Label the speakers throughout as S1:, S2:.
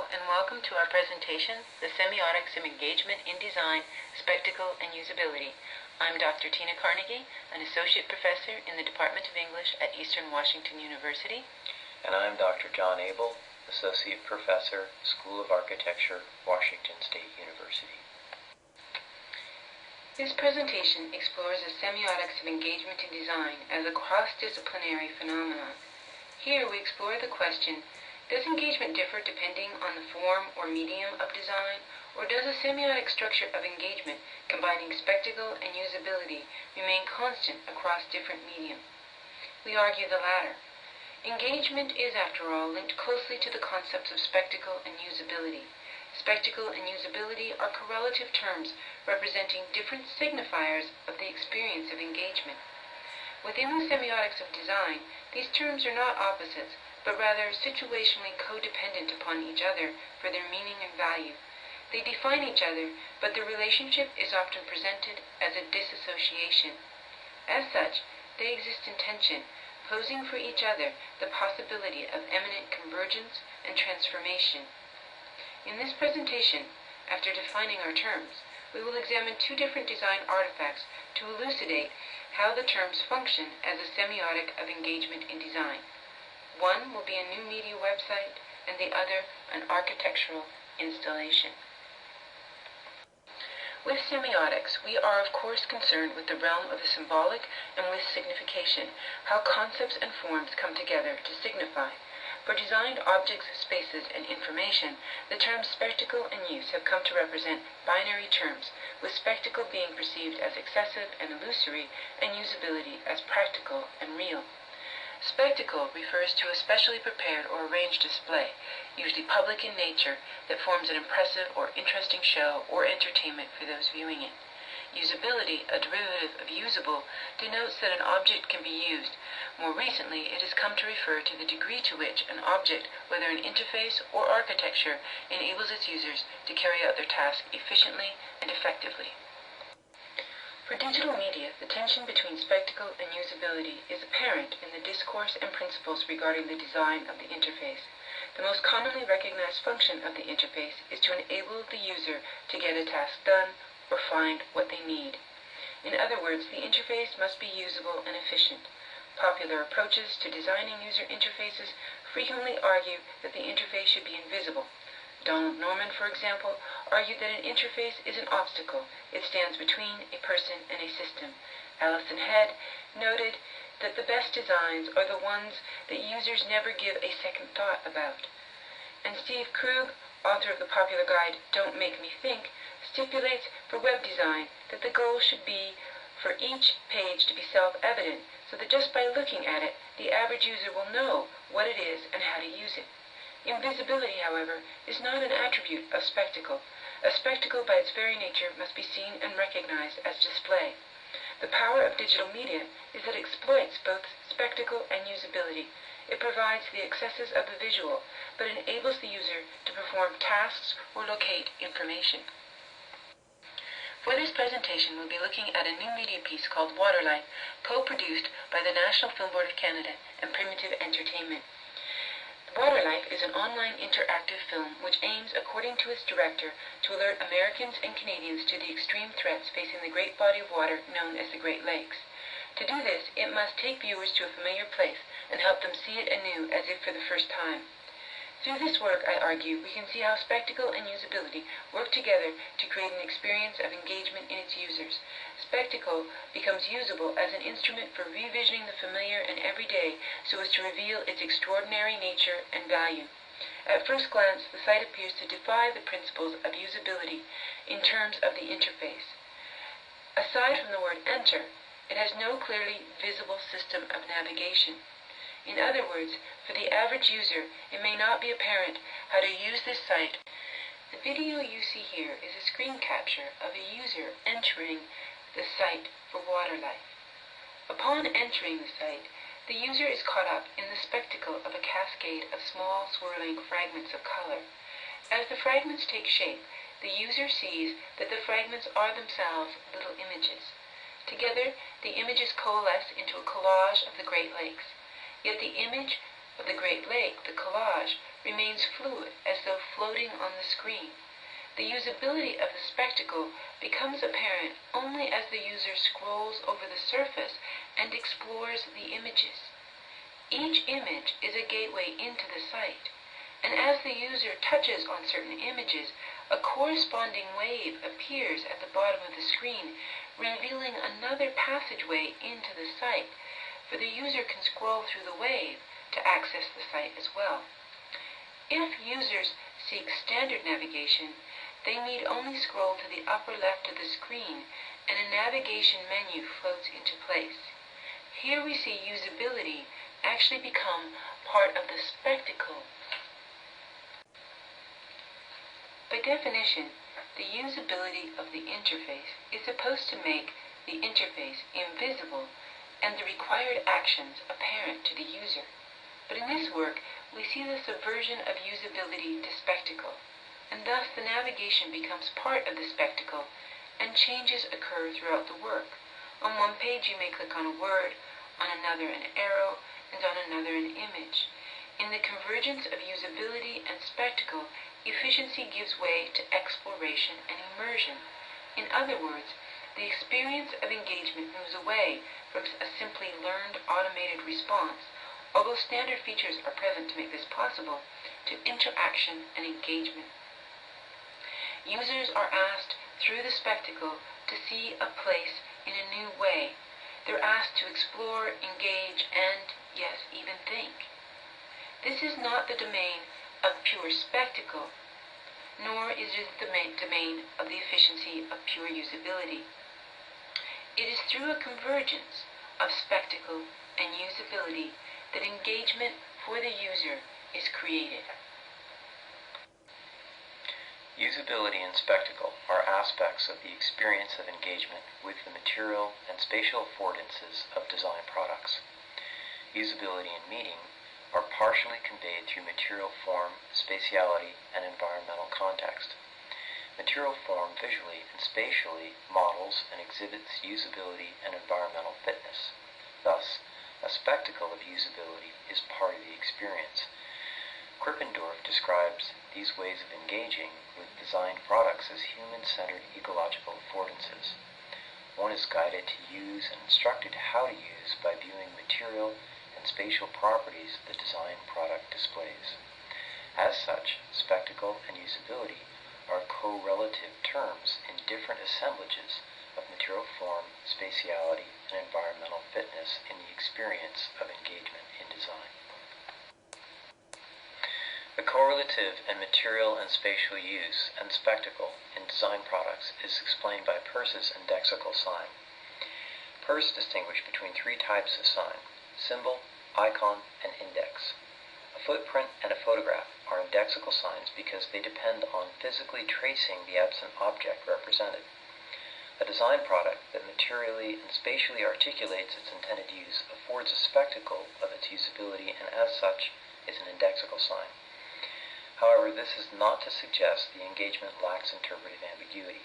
S1: and welcome to our presentation, The Semiotics of Engagement in Design, Spectacle, and Usability. I'm Dr. Tina Carnegie, an Associate Professor in the Department of English at Eastern Washington University.
S2: And I'm Dr. John Abel, Associate Professor, School of Architecture, Washington State University.
S1: This presentation explores the semiotics of engagement in design as a cross-disciplinary phenomenon. Here we explore the question, does engagement differ depending on the form or medium of design, or does a semiotic structure of engagement combining spectacle and usability remain constant across different medium? We argue the latter. Engagement is, after all, linked closely to the concepts of spectacle and usability. Spectacle and usability are correlative terms representing different signifiers of the experience of engagement. Within the semiotics of design, these terms are not opposites, but rather situationally codependent upon each other for their meaning and value. They define each other, but the relationship is often presented as a disassociation. As such, they exist in tension, posing for each other the possibility of eminent convergence and transformation. In this presentation, after defining our terms, we will examine two different design artifacts to elucidate how the terms function as a semiotic of engagement in design. One will be a new media website, and the other an architectural installation. With semiotics, we are of course concerned with the realm of the symbolic and with signification, how concepts and forms come together to signify. For designed objects, spaces, and information, the terms spectacle and use have come to represent binary terms, with spectacle being perceived as excessive and illusory, and usability as practical and real. Spectacle refers to a specially prepared or arranged display, usually public in nature, that forms an impressive or interesting show or entertainment for those viewing it. Usability, a derivative of usable, denotes that an object can be used. More recently, it has come to refer to the degree to which an object, whether an interface or architecture, enables its users to carry out their task efficiently and effectively. For digital media, the tension between spectacle and usability is apparent in the discourse and principles regarding the design of the interface. The most commonly recognized function of the interface is to enable the user to get a task done or find what they need. In other words, the interface must be usable and efficient. Popular approaches to designing user interfaces frequently argue that the interface should be invisible. Donald Norman, for example, argued that an interface is an obstacle. It stands between a person and a system. Alison Head noted that the best designs are the ones that users never give a second thought about. And Steve Krug, author of the popular guide Don't Make Me Think, stipulates for web design that the goal should be for each page to be self-evident, so that just by looking at it, the average user will know what it is and how to use it. Invisibility, however, is not an attribute of spectacle. A spectacle by its very nature must be seen and recognized as display. The power of digital media is that it exploits both spectacle and usability. It provides the excesses of the visual, but enables the user to perform tasks or locate information. For this presentation, we'll be looking at a new media piece called Waterlife, co-produced by the National Film Board of Canada and Primitive Entertainment. Waterlife is an online interactive film which aims, according to its director, to alert Americans and Canadians to the extreme threats facing the great body of water known as the Great Lakes. To do this, it must take viewers to a familiar place and help them see it anew as if for the first time. Through this work, I argue, we can see how spectacle and usability work together to create an experience of engagement in its users. Spectacle becomes usable as an instrument for revisioning the familiar and everyday so as to reveal its extraordinary nature and value. At first glance, the site appears to defy the principles of usability in terms of the interface. Aside from the word enter, it has no clearly visible system of navigation. In other words, for the average user, it may not be apparent how to use this site. The video you see here is a screen capture of a user entering the site for Waterlife. Upon entering the site, the user is caught up in the spectacle of a cascade of small swirling fragments of color. As the fragments take shape, the user sees that the fragments are themselves little images. Together, the images coalesce into a collage of the Great Lakes. Yet the image of the Great Lake, the collage, remains fluid, as though floating floating on the screen. The usability of the spectacle becomes apparent only as the user scrolls over the surface and explores the images. Each image is a gateway into the site, and as the user touches on certain images, a corresponding wave appears at the bottom of the screen, revealing another passageway into the site, for the user can scroll through the wave to access the site as well. If users seek standard navigation, they need only scroll to the upper left of the screen and a navigation menu floats into place. Here we see usability actually become part of the spectacle. By definition, the usability of the interface is supposed to make the interface invisible and the required actions apparent to the user. But in this work, we see the subversion of usability to spectacle, and thus the navigation becomes part of the spectacle, and changes occur throughout the work. On one page you may click on a word, on another an arrow, and on another an image. In the convergence of usability and spectacle, efficiency gives way to exploration and immersion. In other words, the experience of engagement moves away from a simply learned automated response, although standard features are present to make this possible, to interaction and engagement. Users are asked through the spectacle to see a place in a new way. They're asked to explore, engage, and, yes, even think. This is not the domain of pure spectacle, nor is it the domain of the efficiency of pure usability. It is through a convergence of spectacle and usability that engagement for the user is created.
S2: Usability and spectacle are aspects of the experience of engagement with the material and spatial affordances of design products. Usability and meaning are partially conveyed through material form, spatiality, and environmental context. Material form visually and spatially models and exhibits usability and environmental fitness. Thus, a spectacle of usability is part of the experience. Krippendorf describes these ways of engaging with designed products as human-centered ecological affordances. One is guided to use and instructed how to use by viewing material and spatial properties the design product displays. As such, spectacle and usability are correlative terms in different assemblages of material form, spatiality, and environmental fitness in the experience of engagement in design. The correlative and material and spatial use and spectacle in design products is explained by Peirce's indexical sign. Peirce distinguished between three types of sign: symbol, icon, and index. A footprint and a photograph are indexical signs because they depend on physically tracing the absent object represented. A design product that materially and spatially articulates its intended use affords a spectacle of its usability and as such is an indexical sign. However, this is not to suggest the engagement lacks interpretive ambiguity.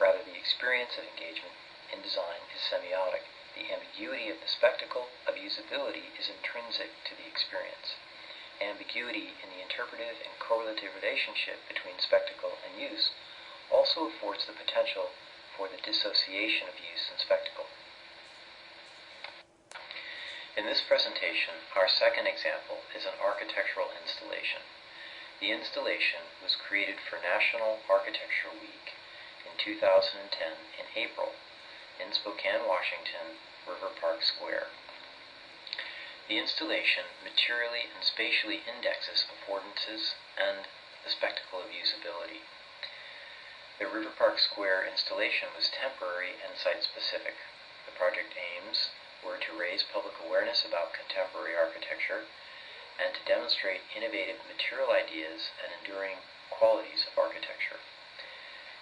S2: Rather, the experience of engagement in design is semiotic. The ambiguity of the spectacle of usability is intrinsic to the experience. Ambiguity in the interpretive and correlative relationship between spectacle and use also affords the potential for the dissociation of use and spectacle. In this presentation, our second example is an architectural installation. The installation was created for National Architecture Week in 2010 in April in Spokane, Washington, River Park Square. The installation materially and spatially indexes affordances and the spectacle of usability. The River Park Square installation was temporary and site-specific. The project aims were to raise public awareness about contemporary architecture and to demonstrate innovative material ideas and enduring qualities of architecture.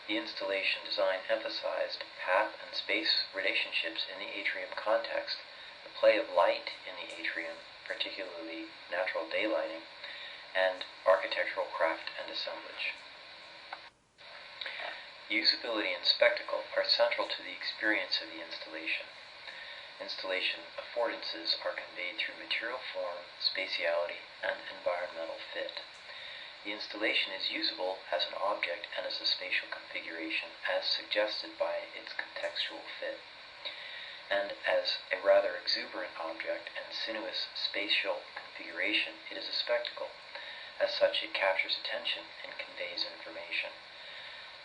S2: The installation design emphasized path and space relationships in the atrium context, the play of light in the atrium, particularly natural daylighting, and architectural craft and assemblage. Usability and spectacle are central to the experience of the installation. Installation affordances are conveyed through material form, spatiality, and environmental fit. The installation is usable as an object and as a spatial configuration as suggested by its contextual fit. And as a rather exuberant object and sinuous spatial configuration, it is a spectacle. As such, it captures attention and conveys information.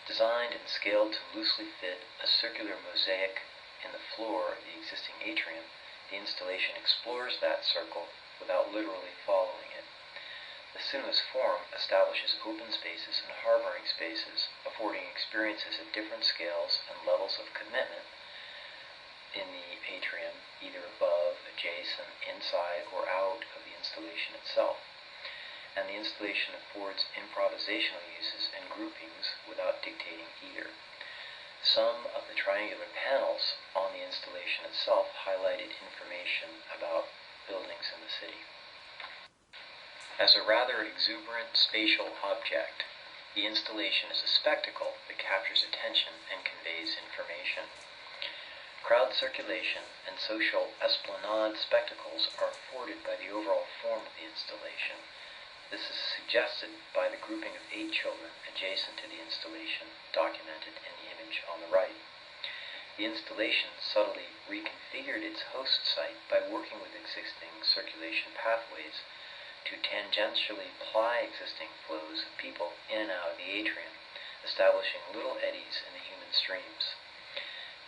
S2: Designed and scaled to loosely fit a circular mosaic in the floor of the existing atrium, the installation explores that circle without literally following it. The sinuous form establishes open spaces and harboring spaces, affording experiences at different scales and levels of commitment in the atrium, either above, adjacent, inside, or out of the installation itself. And the installation affords improvisational uses and groupings without dictating either. Some of the triangular panels on the installation itself highlighted information about buildings in the city. As a rather exuberant spatial object, the installation is a spectacle that captures attention and conveys information. Crowd circulation and social esplanade spectacles are afforded by the overall form of the installation. This is suggested by the grouping of 8 children adjacent to the installation, documented in the image on the right. The installation subtly reconfigured its host site by working with existing circulation pathways to tangentially ply existing flows of people in and out of the atrium, establishing little eddies in the human streams.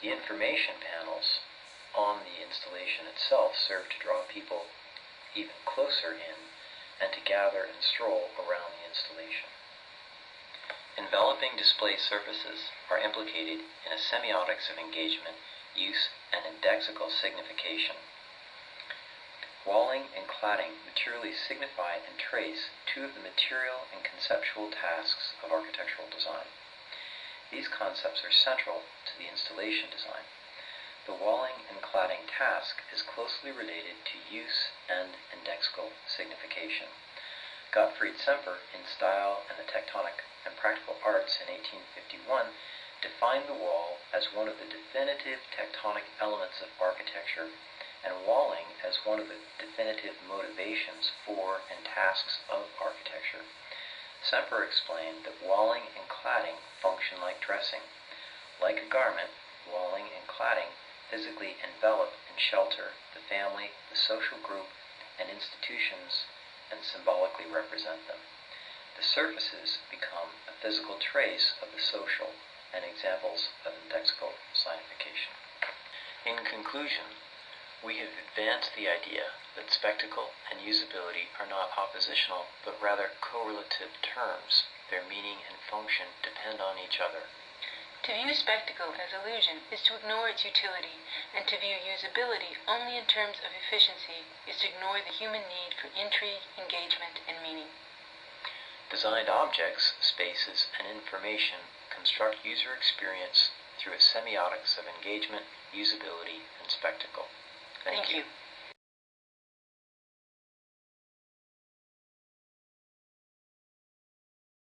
S2: The information panels on the installation itself serve to draw people even closer in and to gather and stroll around the installation. Enveloping display surfaces are implicated in a semiotics of engagement, use, and indexical signification. Walling and cladding materially signify and trace 2 of the material and conceptual tasks of architectural design. These concepts are central to the installation design. The walling and cladding task is closely related to use and indexical signification. Gottfried Semper, in Style and the Tectonic and Practical Arts in 1851, defined the wall as one of the definitive tectonic elements of architecture, and walling as one of the definitive motivations for and tasks of architecture. Semper explained that walling and cladding function like dressing. Like a garment, walling and cladding physically envelop and shelter the family, the social group, and institutions, and symbolically represent them. The surfaces become a physical trace of the social and examples of indexical signification. In conclusion, we have advanced the idea that spectacle and usability are not oppositional, but rather correlative terms. Their meaning and function depend on each other.
S1: To view spectacle as illusion is to ignore its utility, and to view usability only in terms of efficiency is to ignore the human need for intrigue, engagement, and meaning.
S2: Designed objects, spaces, and information construct user experience through a semiotics of engagement, usability, and spectacle. Thank you.